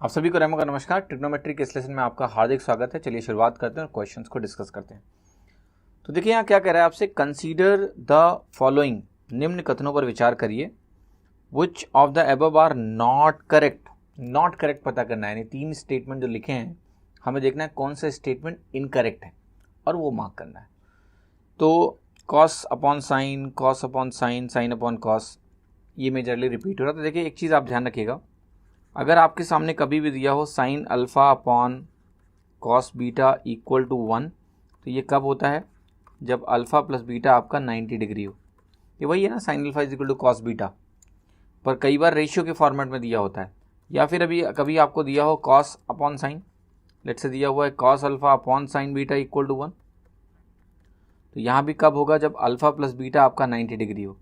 आप सभी को रेमो का नमस्कार। ट्रिग्नोमेट्री के इस लेसन में आपका हार्दिक स्वागत है। चलिए शुरुआत करते हैं और क्वेश्चंस को डिस्कस करते हैं। तो देखिए यहाँ क्या कह रहा है आपसे, कंसीडर द फॉलोइंग, निम्न कथनों पर विचार करिए। Which of the above are not correct. Not correct पता करना है, यानी तीन स्टेटमेंट जो लिखे हैं हमें देखना है कौन सा स्टेटमेंट इनकरेक्ट है और वो मार्क करना है। तो cos upon sign, cos upon sign, sine upon cos, ये मेजरली रिपीट हो रहा है। तो देखिए एक चीज़ आप ध्यान रखिएगा, अगर आपके सामने कभी भी दिया हो sine alpha upon cos beta equal to 1, तो ये कब होता है? जब अल्फ़ा प्लस बीटा आपका 90 डिग्री हो। ये वही है ना, sine alpha is equal to cos beta, पर कई बार रेशियो के फॉर्मेट में दिया होता है। या फिर अभी कभी आपको दिया हो कॉस अपॉन साइन, लेट से दिया हुआ है cos alpha upon sine beta equal to 1, तो यहाँ भी कब होगा? जब अल्फ़ा प्लस बीटा आपका 90 डिग्री हो।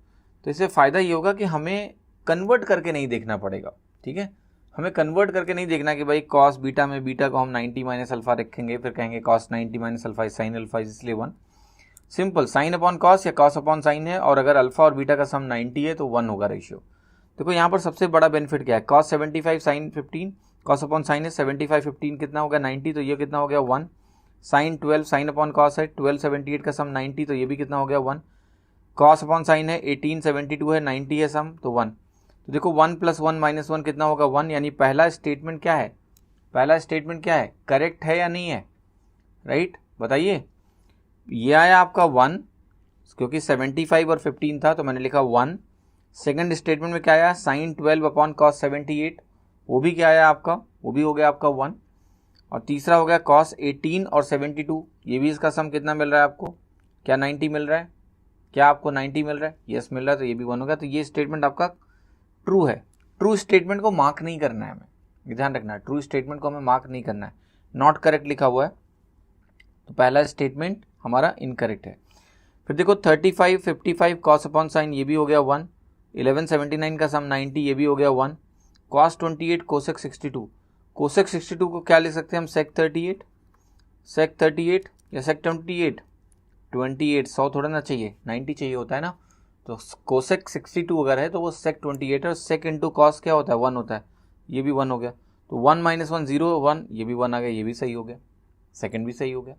तो इससे फ़ायदा ये होगा कि हमें कन्वर्ट करके नहीं देखना पड़ेगा, ठीक है। हमें कन्वर्ट करके नहीं देखना कि भाई कॉस बीटा में बीटा को हम 90 माइनस अल्फा रखेंगे, फिर कहेंगे cos 90 minus alpha is sine alpha is इसलिए 1। सिंपल साइन अपॉन कॉस या कॉस अपॉन साइन है, और अगर अल्फा और बीटा का सम 90 है तो 1 होगा रेशियो। देखो यहाँ पर सबसे बड़ा बेनिफिट क्या है, cos 75 sine 15, cos upon sine है 75 15 कितना हो गया 90, तो ये कितना हो गया 1। साइन 12 साइन अपॉन कॉस है 12 78 का सम 90, तो ये भी कितना हो गया 1। कॉस अपॉन साइन है 18 72 है 90 है सम, तो 1। तो देखो 1 प्लस 1 माइनस 1 कितना होगा 1, यानी पहला स्टेटमेंट क्या है? पहला स्टेटमेंट क्या है? करेक्ट है या नहीं है? राइट, बताइए। ये आया आपका 1, क्योंकि 75 और 15 था तो मैंने लिखा 1। सेकंड स्टेटमेंट में क्या आया? साइन 12 अपॉन कॉस 78, वो भी क्या आया आपका? वो भी हो गया आपका 1। और तीसरा हो गया कॉस 18 और 72, ये भी इसका सम कितना मिल रहा है आपको? क्या 90 मिल रहा है? क्या आपको 90 मिल रहा है? यस मिल रहा है, तो ये भी 1 हो गया। तो ये स्टेटमेंट आपका ट्रू है। ट्रू स्टेटमेंट को मार्क नहीं करना है, हमें ध्यान रखना है, ट्रू स्टेटमेंट को हमें मार्क नहीं करना है। नॉट करेक्ट लिखा हुआ है तो पहला स्टेटमेंट हमारा इनकरेक्ट है। फिर देखो 35 55 कॉस अपॉन साइन, ये भी हो गया 1। 11 79 का सम 90, ये भी हो गया 1। कॉस 28 कोसेक 62, कोसेक 62 को क्या लिख सकते हैं हम? सेक 38, सेक 38 या सेक 28, 28 100 थोड़ा ना चाहिए, 90 चाहिए होता है ना। तो कोसेक 62 अगर है तो वो सेक 28 है, और सेक इंटू कॉस क्या होता है? 1 होता है, ये भी 1 हो गया। तो 1 माइनस 1 0 1, ये भी 1 आ गया, ये भी सही हो गया, सेकंड भी सही हो गया।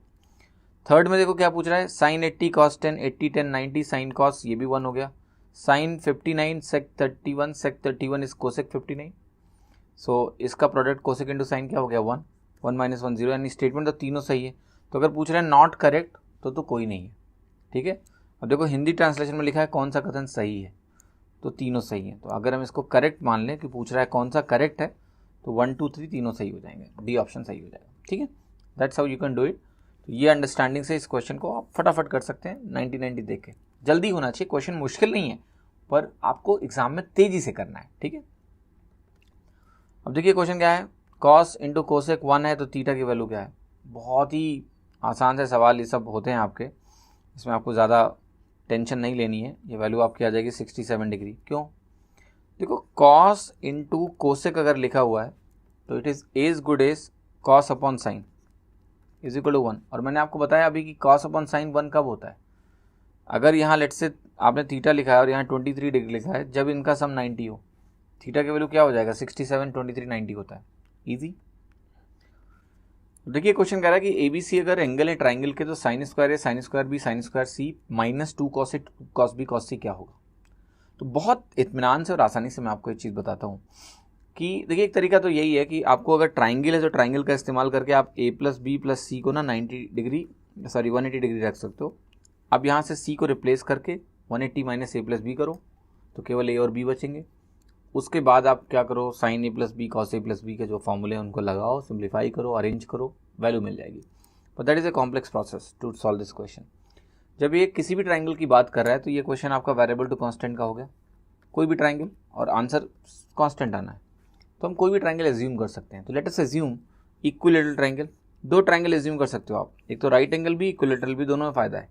थर्ड में देखो क्या पूछ रहा है, साइन 80 कॉस 10 80 10 90 साइन कॉस, ये भी 1 हो गया। Sine 59 sec 31, sec 31 is cosec 59, so इसका प्रोडक्ट कोसेक इंटू साइन क्या हो गया 1, 1 माइनस 1 0, यानी स्टेटमेंट तो तीनों सही है। तो अगर पूछ रहे हैं नॉट करेक्ट तो कोई नहीं है, ठीक है। अब देखो हिंदी ट्रांसलेशन में लिखा है कौन सा कथन सही है, तो तीनों सही है। तो अगर हम इसको करेक्ट मान लें कि पूछ रहा है कौन सा करेक्ट है, तो 1 2 3 तीनों सही हो जाएंगे, डी ऑप्शन सही हो जाएगा, ठीक है। That's how you can do it. तो ये अंडरस्टैंडिंग से इस क्वेश्चन को आप फटाफट कर सकते हैं 90 देख के। जल्दी होना चाहिए, क्वेश्चन मुश्किल नहीं है, पर आपको एग्जाम में तेजी से करना है, ठीक है। अब देखिए क्वेश्चन क्या है, कॉस इंटू कोसेक 1 है तो थीटा की वैल्यू क्या है? बहुत ही आसान से सवाल ये सब होते हैं आपके, इसमें आपको ज़्यादा टेंशन नहीं लेनी है। ये वैल्यू आपकी आ जाएगी 67 डिग्री। क्यों? देखो कॉस इंटू कोसेक अगर लिखा हुआ है तो it is as good as cos upon sine is equal to 1। और मैंने आपको बताया अभी कि कॉस अपॉन साइन 1 कब होता है? अगर यहाँ लेट से आपने थीटा लिखा है और यहाँ 23 डिग्री लिखा है, जब इनका सम 90 हो, थीटा की वैल्यू क्या हो जाएगा? 67 23 90 होता है, ईजी। देखिए क्वेश्चन कह रहा है कि एबीसी अगर एंगल है ट्राइंगल के, तो साइन स्क्वायर है sine square B sine square C minus 2 cos A cos B cos C क्या होगा? तो बहुत इत्मीनान से और आसानी से मैं आपको एक चीज़ बताता हूँ कि देखिए एक तरीका तो यही है कि आपको अगर ट्राइंगल है तो ट्राइंगल का इस्तेमाल करके आप ए प्लस बी प्लस सी को ना 180 डिग्री रख सकते हो। अब यहाँ से सी को रिप्लेस करके 180 माइनस ए प्लस बी करो तो केवल ए और बी बचेंगे। उसके बाद आप क्या करो, sign A plus B cos A plus B के जो फॉर्मूले हैं उनको लगाओ, सिंप्लीफाई करो, अरेंज करो, वैल्यू मिल जाएगी। But that is a complex process to solve this question. जब ये किसी भी ट्राइंगल की बात कर रहा है तो ये क्वेश्चन आपका वेरिएबल टू कांस्टेंट का हो गया, कोई भी ट्राइंगल, और आंसर कांस्टेंट आना है, तो हम कोई भी ट्राइंगल एज्यूम कर सकते हैं। तो let us assume equilateral triangle. दो ट्राइंगल एज्यूम कर सकते हो आप, एक तो राइट एंगल भी इक्विलेटरल भी, दोनों में फ़ायदा है।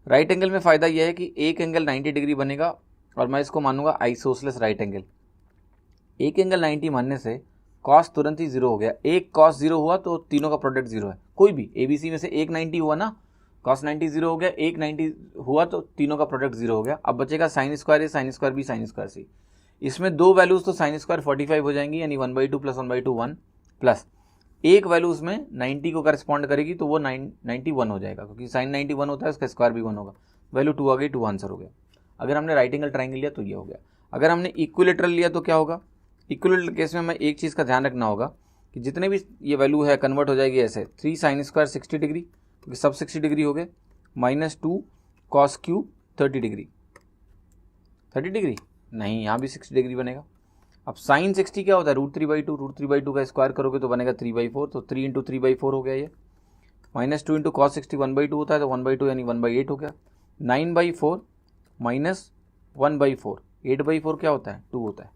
राइट एंगल में फ़ायदा यह है कि एक एंगल 90 डिग्री बनेगा और मैं इसको मानूंगा आइसोसेलेस राइट एंगल। एक एंगल 90 मानने से कॉस तुरंत ही 0 हो गया, एक कॉस 0 हुआ तो तीनों का प्रोडक्ट 0 है। कोई भी एबीसी में से एक 90 हुआ ना, कॉस 90 0 हो गया, एक 90 हुआ तो तीनों का प्रोडक्ट 0 हो गया। अब बचेगा sine square A sine square B sine square C. इसमें दो वैल्यूज तो साइन स्क्वायर 45 हो जाएंगी, यानी 1/2 प्लस 1/2 1 प्लस एक वैल्यू उसमें 90 को करस्पॉन्ड करेगी तो वो 91 हो जाएगा, क्योंकि साइन 91 होता है, उसका स्क्वायर भी 1 होगा। वैल्यू 2 आ गई, 2 आंसर हो गया। अगर हमने राइट एंगल ट्राइंगल लिया तो ये हो गया। अगर हमने इक्विलेटरल लिया तो क्या होगा? इक्विलेटरल केस में हमें एक चीज़ का ध्यान रखना होगा कि जितने भी ये वैल्यू है कन्वर्ट हो जाएगी ऐसे, 3 साइन स्क्वायर 60 डिग्री, क्योंकि सब 60 डिग्री हो गए, -2 कॉस क्यूब 30 डिग्री। 30 डिग्री नहीं, यहाँ भी 60 डिग्री बनेगा। अब साइन 60 क्या होता है? √3/2, √3/2 का स्क्वायर करोगे तो बनेगा 3/4, तो 3 × 3/4 हो गया ये। -2 × cos 60 1/2 होता है, तो 1/2 यानी 1/8 हो गया। 9/4 माइनस 1/4, 8/4 क्या होता है? 2 होता है।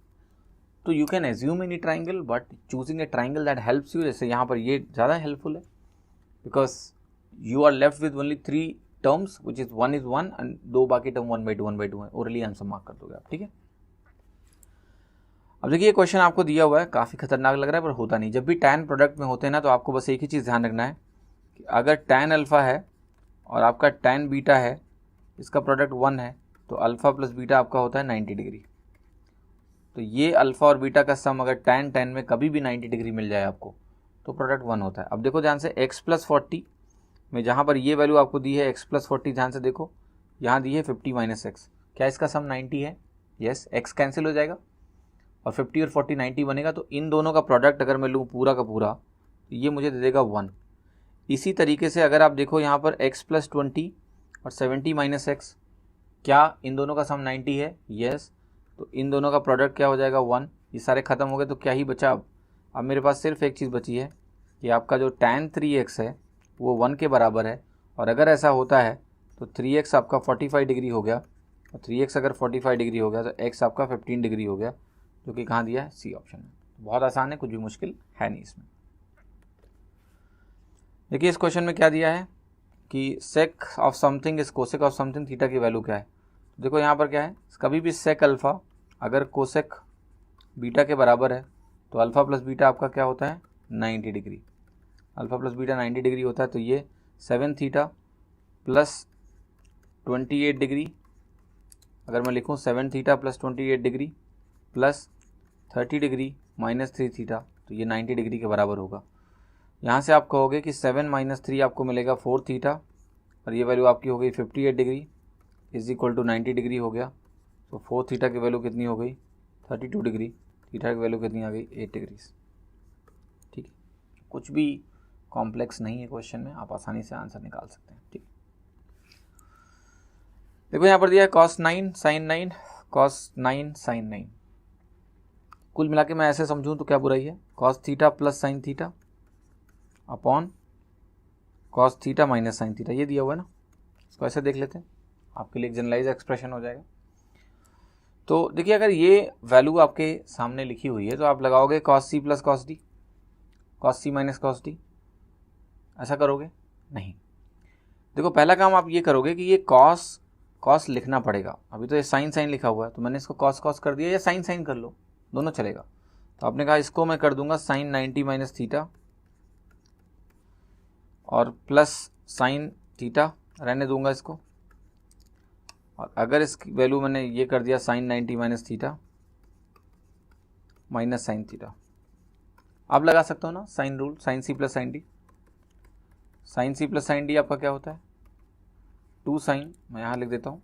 तो you can assume any triangle, but choosing a triangle that helps you, जैसे यहाँ पर ये ज़्यादा हेल्पफुल है, because you are left with only 3 terms which is 1 is 1 and 2 बाकी टर्म 1/2 है। ओरली आंसर मार्क कर दोगे आप, ठीक है। अब देखिए ये क्वेश्चन आपको दिया हुआ है, काफ़ी खतरनाक लग रहा है पर होता नहीं। जब भी tan प्रोडक्ट में होते हैं ना, तो आपको बस एक ही चीज़ ध्यान रखना है कि अगर tan अल्फ़ा है और आपका tan बीटा है, इसका प्रोडक्ट 1 है, तो अल्फ़ा प्लस बीटा आपका होता है 90 डिग्री। तो ये अल्फ़ा और बीटा का सम अगर tan में कभी भी 90 डिग्री मिल जाए आपको, तो प्रोडक्ट 1 होता है। अब देखो ध्यान से, x + 40 में जहाँ पर ये वैल्यू आपको दी है x + 40, ध्यान से देखो यहाँ दी है 50 - x, क्या इसका सम 90 है? यस, x कैंसिल हो जाएगा और 50 और 40 90 बनेगा। तो इन दोनों का प्रोडक्ट अगर मैं लूँ पूरा का पूरा, तो ये मुझे दे देगा 1। इसी तरीके से अगर आप देखो यहाँ पर x + 20 और 70 - x, क्या इन दोनों का सम 90 है? यस, तो इन दोनों का प्रोडक्ट क्या हो जाएगा? 1। ये सारे खत्म हो गए, तो क्या ही बचा अब मेरे पास सिर्फ एक चीज़ बची है कि आपका जो tan 3x है वो 1 के बराबर है। और अगर ऐसा होता है तो 3x आपका 45 डिग्री हो गया, और 3x अगर 45 डिग्री हो गया तो x आपका 15 डिग्री हो गया, जो कि कहाँ दिया है? सी ऑप्शन में। बहुत आसान है, कुछ भी मुश्किल है नहीं इसमें। देखिए इस क्वेश्चन में क्या दिया है कि sake of something is cosec of something, theta की वैल्यू क्या है। देखो यहाँ पर क्या है, कभी भी सेक अल्फ़ा अगर कोसेक बीटा के बराबर है तो अल्फ़ा प्लस बीटा आपका क्या होता है? 90 degree. Alpha plus beta 90 degree होता है, तो ये 7 थीटा प्लस 28 डिग्री, अगर मैं लिखूँ 7 theta plus 28 degree plus 30 degree minus 3 theta, तो ये 90 डिग्री के बराबर होगा। यहाँ से आप कहोगे कि 7 - 3 आपको मिलेगा 4 थीटा, और ये वैल्यू आपकी हो गई 58 degree is equal to 90 degree हो गया। तो 4 थीटा की वैल्यू कितनी हो गई? 32 डिग्री। थीटा की वैल्यू कितनी आ गई? 8 डिग्री। ठीक है, कुछ भी कॉम्प्लेक्स नहीं है क्वेश्चन में, आप आसानी से आंसर निकाल सकते हैं। ठीक, देखो यहाँ पर दिया है cos 9 sin 9 cos 9 sin 9। कुल मिला के मैं ऐसे समझूं तो क्या बुराई है? cos theta plus sin theta upon cos theta minus sin theta, ये दिया हुआ है ना, इसको ऐसे देख लेते हैं, आपके लिए एक जनरलाइज एक्सप्रेशन हो जाएगा। तो देखिए अगर ये वैल्यू आपके सामने लिखी हुई है तो आप लगाओगे cos c plus cos d, cos c minus cos d, ऐसा करोगे? नहीं। देखो पहला काम आप ये करोगे कि ये कॉस लिखना पड़ेगा। अभी तो ये साइन लिखा हुआ है, तो मैंने इसको कॉस कर दिया, या साइन कर लो, दोनों चलेगा। तो आपने कहा इसको मैं कर दूंगा sin 90 माइनस थीटा और प्लस sin थीटा रहने दूंगा इसको। और अगर इसकी वैल्यू मैंने ये कर दिया sin 90 minus theta minus sin theta, आप लगा सकते हो ना sine rule, sin c plus sin d। sin c plus sin d आपका क्या होता है? 2 sin, मैं यहाँ लिख देता हूँ।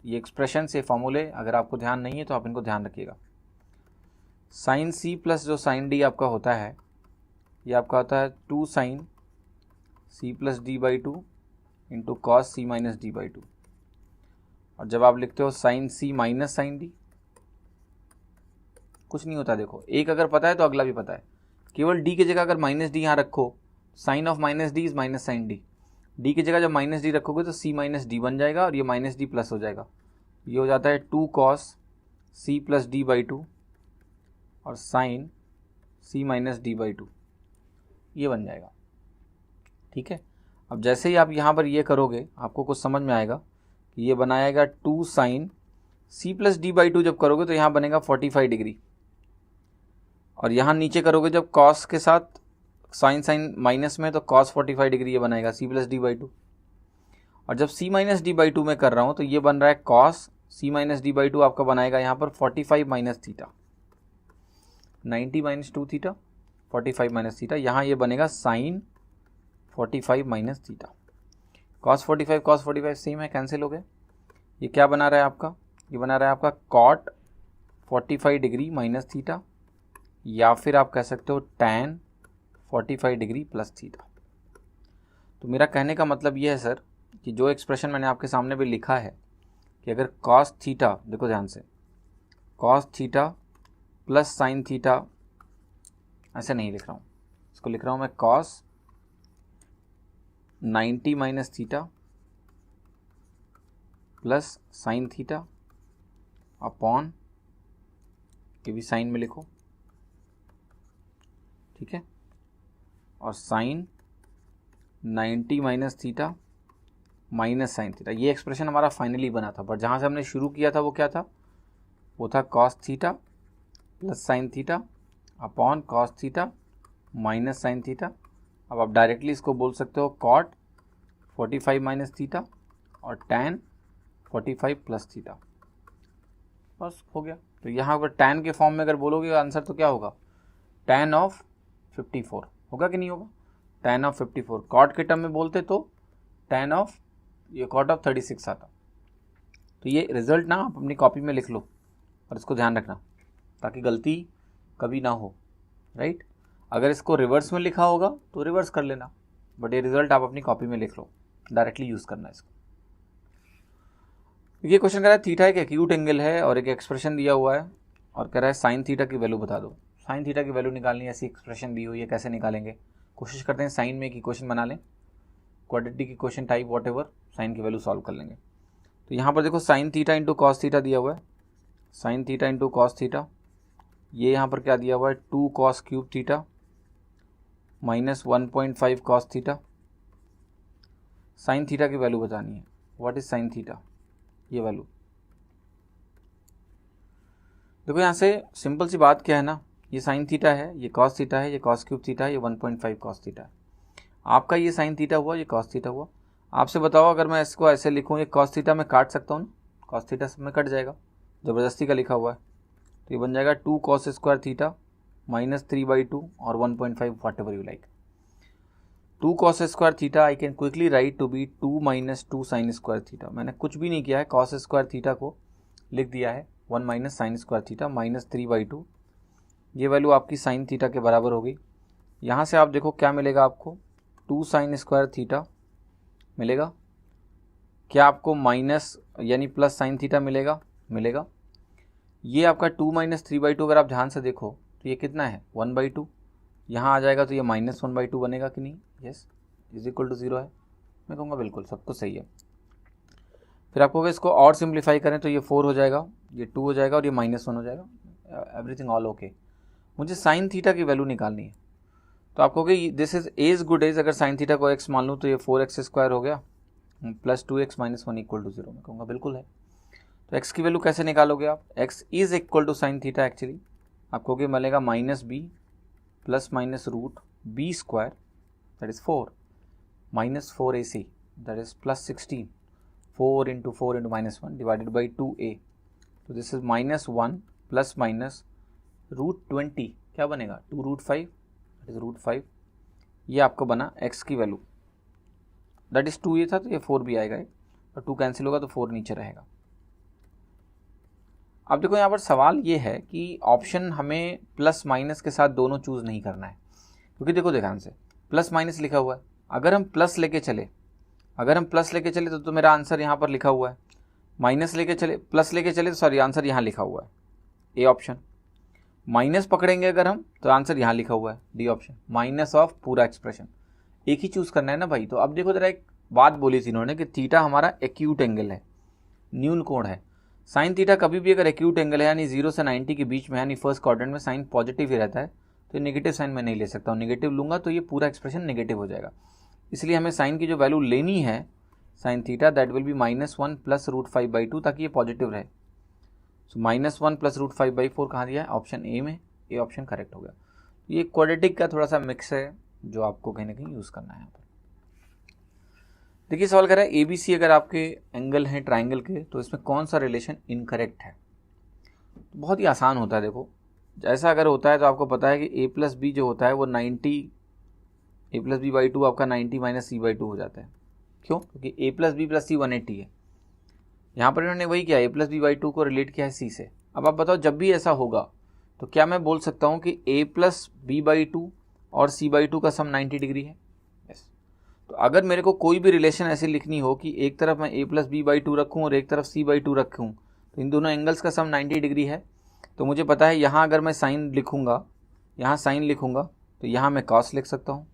ये एक्सप्रेशन से फॉर्मूले अगर आपको ध्यान नहीं है तो आप इनको ध्यान रखिएगा। sin c प्लस जो sin d आपका होता है, ये आपका होता है 2 sin c plus d/2 into cos c minus d/2। और जब आप लिखते हो sin c minus sin d, कुछ नहीं होता। देखो एक अगर पता है तो अगला भी पता है, केवल d की जगह अगर माइनस d यहाँ रखो, sine of minus D is minus sine D, D की जगह जब माइनस डी रखोगे तो c माइनस डी बन जाएगा और ये माइनस डी प्लस हो जाएगा। ये हो जाता है 2 cos c प्लस d/2 और साइन c माइनस d/2, ये बन जाएगा। ठीक है, अब जैसे ही आप यहाँ पर ये करोगे आपको कुछ समझ में आएगा कि ये बनाएगा 2 sin c प्लस d/2, जब करोगे तो यहाँ बनेगा 45 डिग्री, और यहाँ नीचे करोगे जब cos के साथ साइन माइनस में तो cos 45 डिग्री ये बनाएगा c प्लस d/2। और जब c माइनस d/2 में कर रहा हूँ तो ये बन रहा है cos c minus D by two आपका बनाएगा यहाँ पर 45 minus theta, 90 minus 2 theta, 45 minus theta, यहाँ ये बनेगा sine 45 minus theta. Cos 45 same है, कैंसिल हो गए। ये क्या बना रहा है आपका, ये बना रहा है आपका कॉट 45 डिग्री माइनस थीटा, या फिर आप कह सकते हो टैन 45 डिग्री प्लस थीटा। तो मेरा कहने का मतलब ये है सर कि जो एक्सप्रेशन मैंने आपके सामने भी लिखा है कि अगर कॉस थीटा, देखो ध्यान से, cos theta plus sine theta, ऐसे नहीं लिख रहा हूँ, इसको लिख रहा हूँ मैं cos 90 minus theta plus sine theta upon, ये भी साइन में लिखो, ठीक है, और sine 90 minus theta minus sine theta. ये एक्सप्रेशन हमारा फाइनली बना था, बट जहाँ से हमने शुरू किया था वो क्या था, वो था cos theta plus sine theta upon cos theta minus sine theta. अब आप डायरेक्टली इसको बोल सकते हो कॉट 45 माइनस थीटा और टैन 45 प्लस थीटा, बस हो गया। तो यहाँ पर टैन के फॉर्म में अगर बोलोगे आंसर तो क्या होगा, टैन ऑफ 54 होगा कि नहीं होगा, टैन ऑफ 54। कॉट के टर्म में बोलते तो टैन ऑफ, ये कॉट ऑफ 36 आता। तो ये रिजल्ट ना आप अपनी कॉपी में लिख लो और इसको ध्यान रखना ताकि गलती कभी ना हो, राइट। अगर इसको रिवर्स में लिखा होगा तो रिवर्स कर लेना, बट ये रिजल्ट आप अपनी कॉपी में लिख लो, डायरेक्टली यूज़ करना इसको। ये क्वेश्चन कह रहा है थीटा एक एक्यूट एंगल है और एक एक्सप्रेशन दिया हुआ है और कह रहा है साइन थीटा की वैल्यू बता दो। साइन थीटा की वैल्यू निकालनी है, ऐसी एक्सप्रेशन दी हुई है, कैसे निकालेंगे। कोशिश करते हैं साइन में की क्वेश्चन बना लें, क्वाड्रेटिक की question type whatever, sine की वैल्यू सॉल्व कर लेंगे। तो यहाँ पर देखो sine theta into cos theta दिया हुआ है, sine theta into cos theta, ये यहाँ पर क्या दिया हुआ है 2 cos cube theta minus 1.5 cos theta. Sine theta की वैल्यू बतानी है, व्हाट इज साइन थीटा, ये वैल्यू। देखो यहाँ से सिंपल सी बात क्या है ना, ये साइन थीटा है, ये कॉस थीटा है, ये कॉस क्यूब थीटा है, ये 1.5 कॉस थीटा है। आपका ये साइन थीटा हुआ, ये कॉस थीटा हुआ। आपसे बताओ अगर मैं इसको ऐसे लिखूँ, ये कॉस थीटा में काट सकता हूँ ना, कॉस थीटा में कट जाएगा, ज़बरदस्ती का लिखा हुआ है, तो ये बन जाएगा 2 कॉस स्क्वायर थीटा माइनस 3/2 और 1.5 whatever you like. 2 cos square theta I can quickly write to be 2 minus 2 sine square theta. मैंने कुछ भी नहीं किया है, कॉस स्क्वायर थीटा को लिख दिया है 1 minus sign square theta minus 3/2। ये वैल्यू आपकी साइन थीटा के बराबर होगी। यहाँ से आप देखो क्या मिलेगा आपको, 2 साइन स्क्वायर थीटा मिलेगा, क्या आपको माइनस यानी प्लस साइन थीटा मिलेगा, मिलेगा। ये आपका 2 माइनस 3/2 अगर आप ध्यान से देखो तो ये कितना है 1/2, यहाँ आ जाएगा तो ये माइनस 1/2 बनेगा कि नहीं, यस, इज इक्वल टू 0 है। मैं कहूँगा बिल्कुल सब कुछ सही है। फिर आपको अगर इसको और सिंप्लीफाई करें तो ये 4 हो जाएगा, ये 2 हो जाएगा और ये -1 हो जाएगा, एवरीथिंग ऑल ओके। मुझे साइन थीटा की वैल्यू निकालनी है, तो आप कहोगे this is as good as, अगर साइन थीटा को x मान लूँ तो ये 4x स्क्वायर हो गया plus 2x minus 1 equal to 0। मैं कहूँगा बिल्कुल है। तो x की वैल्यू कैसे निकालोगे आप, x is equal to sine theta, actually आप कहोगे मिलेगा -b plus minus root b square that is 4 minus 4ac that is plus 16, 4 into 4 into -1 divided by 2a। तो this is -1 plus minus root 20, क्या बनेगा 2√5 that is √5। ये आपको बना x की वैल्यू, दैट इज 2 ये था तो ये 4 भी आएगा, और 2 कैंसिल होगा तो 4 नीचे रहेगा। अब देखो यहाँ पर सवाल ये है कि ऑप्शन हमें प्लस माइनस के साथ दोनों चूज़ नहीं करना है, क्योंकि देखो ध्यान से प्लस माइनस लिखा हुआ है, अगर हम प्लस लेके चले, तो मेरा आंसर यहाँ पर लिखा हुआ है, माइनस लेके चले प्लस लेके चले तो सॉरी आंसर यहाँ लिखा हुआ है ए ऑप्शन, माइनस पकड़ेंगे अगर हम तो आंसर यहाँ लिखा हुआ है डी ऑप्शन, माइनस ऑफ पूरा एक्सप्रेशन। एक ही चूज़ करना है ना भाई। तो अब देखो जरा एक बात बोली थी इन्होंने कि थीटा हमारा एक्यूट एंगल है, न्यून कोण है। साइन थीटा कभी भी अगर एक्यूट एंगल है यानी 0 से 90 के बीच में, यानी फर्स्ट क्वाड्रेंट में साइन पॉजिटिव ही रहता है, तो नेगेटिव साइन मैं नहीं ले सकता हूँ, नेगेटिव लूँगा तो ये पूरा एक्सप्रेशन नेगेटिव हो जाएगा। इसलिए हमें साइन की जो वैल्यू लेनी है sine theta that will be -1 plus √5/2 ताकि ये पॉजिटिव रहे। सो -1 प्लस √5/4 कहाँ दिया है, ऑप्शन ए में, ए ऑप्शन करेक्ट हो गया। ये क्वाड्रेटिक का थोड़ा सा मिक्स है जो आपको कहीं ना कहीं यूज़ करना है यहाँ पर। देखिए सवाल कर रहा है ABC अगर आपके एंगल हैं ट्राइंगल के तो इसमें कौन सा रिलेशन इनकरेक्ट है। बहुत ही आसान होता है। देखो ऐसा अगर होता है तो आपको पता है कि A+B जो होता है वो 90, A+B/2 आपका 90 - C/2 हो जाता है। क्यों? क्योंकि A+B+C 180 है। यहाँ पर इन्होंने वही किया, A+B/2 को रिलेट किया है C से। अब आप बताओ जब भी ऐसा होगा तो क्या मैं बोल सकता हूँ कि A+B/2 और C/2 का सम 90 डिग्री है। यस। तो अगर मेरे को कोई भी रिलेशन ऐसी लिखनी हो कि एक तरफ मैं A+B/2 रखूँ और एक तरफ C/2 रखूँ तो इन दोनों एंगल्स का सम 90 डिग्री है, तो मुझे पता है यहाँ अगर मैं साइन लिखूँगा, यहाँ साइन लिखूँगा तो यहाँ मैं कॉस लिख सकता हूँ,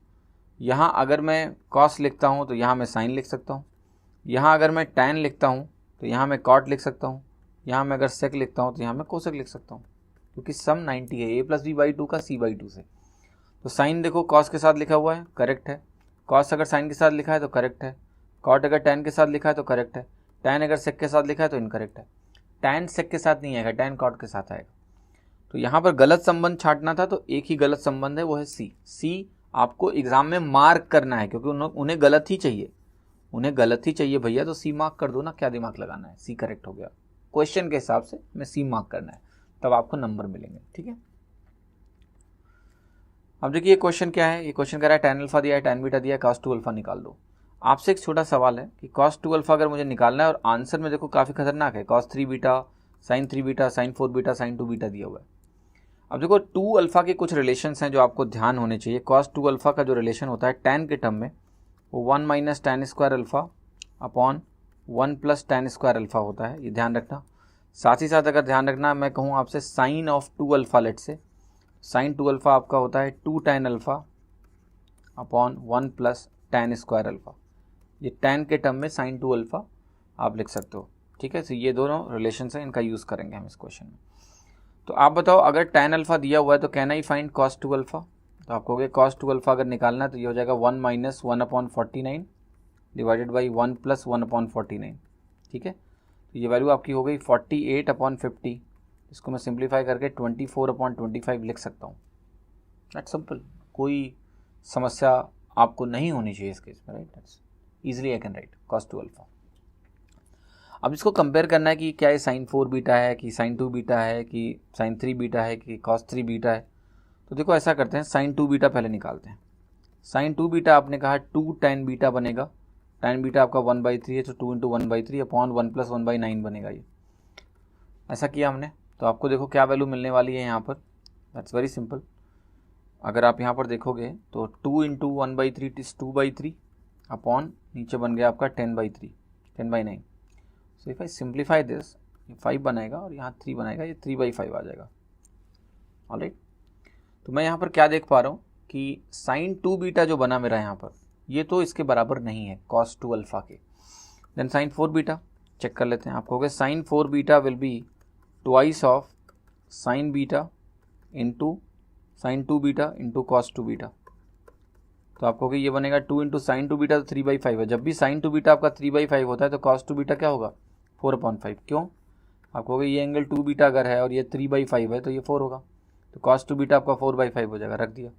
यहाँ अगर मैं कॉस लिखता हूँ तो यहाँ मैं साइन लिख सकता हूँ, यहाँ अगर मैं टैन लिखता हूँ तो यहाँ मैं कॉट लिख सकता हूँ, यहाँ मैं अगर सेक लिखता हूँ तो यहाँ मैं कोसेक लिख सकता हूँ, क्योंकि सम 90 है A+B/2 का C/2 से। तो साइन देखो कॉस के साथ लिखा हुआ है, करेक्ट है। कॉस अगर साइन के साथ लिखा है तो करेक्ट है। कॉट अगर टैन के साथ लिखा है तो करेक्ट है। टैन अगर सेक के साथ लिखा है तो इनकरेक्ट है। टैन सेक के साथ नहीं आएगा, टैन कॉट के साथ आएगा। तो यहाँ पर गलत संबंध छांटना था तो एक ही गलत संबंध है, वो है सी आपको एग्जाम में मार्क करना है, क्योंकि उन्हें गलत ही चाहिए, उन्हें गलत ही चाहिए भैया, तो सी मार्क कर दो ना, क्या दिमाग लगाना है। सी करेक्ट हो गया, क्वेश्चन के हिसाब से हमें सी मार्क करना है, तब आपको नंबर मिलेंगे। ठीक है। अब देखिए क्वेश्चन क्या है। ये क्वेश्चन कह रहा है tan अल्फा दिया है, tan बीटा दिया है, cos 2 अल्फा निकाल दो। आपसे एक छोटा सवाल है कि cos 2 अल्फा अगर मुझे निकालना है और आंसर में देखो काफ़ी खतरनाक है, cos 3 beta, sin 3 beta, sin 4 beta, sin 2 beta दिया हुआ है। अब देखो 2 अल्फा के कुछ रिलेशंस हैं जो आपको ध्यान होने चाहिए। cos 2 अल्फा का जो रिलेशन होता है tan के टर्म में वो 1 - tan square alpha upon 1 + tan square alpha होता है, ये ध्यान रखना। साथ ही साथ अगर ध्यान रखना मैं कहूँ आपसे साइन ऑफ 2 अल्फा, लेट से साइन 2 अल्फा आपका होता है 2 tan alpha upon 1 + tan square alpha. ये tan के टर्म में साइन 2 अल्फा आप लिख सकते हो। ठीक है। तो ये दोनों रिलेशंस हैं, इनका यूज़ करेंगे हम इस क्वेश्चन में। तो आप बताओ अगर tan अल्फा दिया हुआ है तो can I find cos 2 alpha. तो आप कहोगे cos 2 अल्फा अगर निकालना है तो ये हो जाएगा 1 - 1/49 डिवाइडेड बाई 1 + 1/49। ठीक है। तो ये वैल्यू आपकी हो गई 48/50। इसको मैं सिंप्लीफाई करके 24/25 लिख सकता हूँ। दैट्स सिंपल, कोई समस्या आपको नहीं होनी चाहिए इस केस में, right. That's easily I can write cos 2 alpha. अब इसको कंपेयर करना है कि क्या ये sin 4 बीटा है कि sin 2 बीटा है कि sin 3 बीटा है कि cos 3 बीटा है। तो देखो ऐसा करते हैं, sin 2 बीटा पहले निकालते हैं। sin 2 बीटा आपने कहा 2 tan बीटा बनेगा, tan बीटा आपका 1/3 है तो 2 × 1/3 अपॉन 1 + 1/9 बनेगा। ये ऐसा किया हमने, तो आपको देखो क्या वैल्यू मिलने वाली है यहाँ पर। That's very simple. अगर आप यहाँ पर देखोगे तो 2 × 1/3 इज 2/3 अपॉन नीचे बन गया आपका 10/3, 10/9। So if I simplify this, 5 बनाएगा और यहाँ 3 बनाएगा, ये 3/5 आ जाएगा। ऑलराइट। तो मैं यहाँ पर क्या देख पा रहा हूँ कि sin 2 बीटा जो बना मेरा यहाँ पर, ये तो इसके बराबर नहीं है cos 2 अल्फा के। देन sin 4 बीटा चेक कर लेते हैं। आप कहोगे sin 4 beta will be twice of sin beta into sin 2 beta into cos 2 beta. तो आप कहोगे ये बनेगा 2 × sin 2 बीटा तो 3/5 है। जब भी sin 2 बीटा आपका 3/5 होता है तो cos 2 बीटा क्या होगा 4/5। क्यों? आप कहोगे ये एंगल 2 बीटा अगर है और ये 3/5 है तो ये 4 होगा, तो cos 2 बीटा आपका 4/5 हो जाएगा, रख दिया।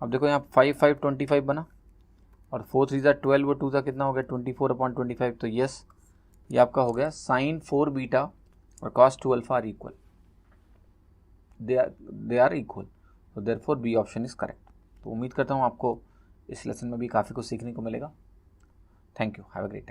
अब देखो यहाँ 5 5 25 बना और 4 3 12 और 2 कितना हो गया 24/25। तो यस, ये आपका हो गया sin 4 बीटा और cos 2 alpha are equal, they are equal. तो therefore B option is correct. तो उम्मीद करता हूँ आपको इस लेसन में भी काफ़ी कुछ सीखने को मिलेगा। Thank you, have a great time.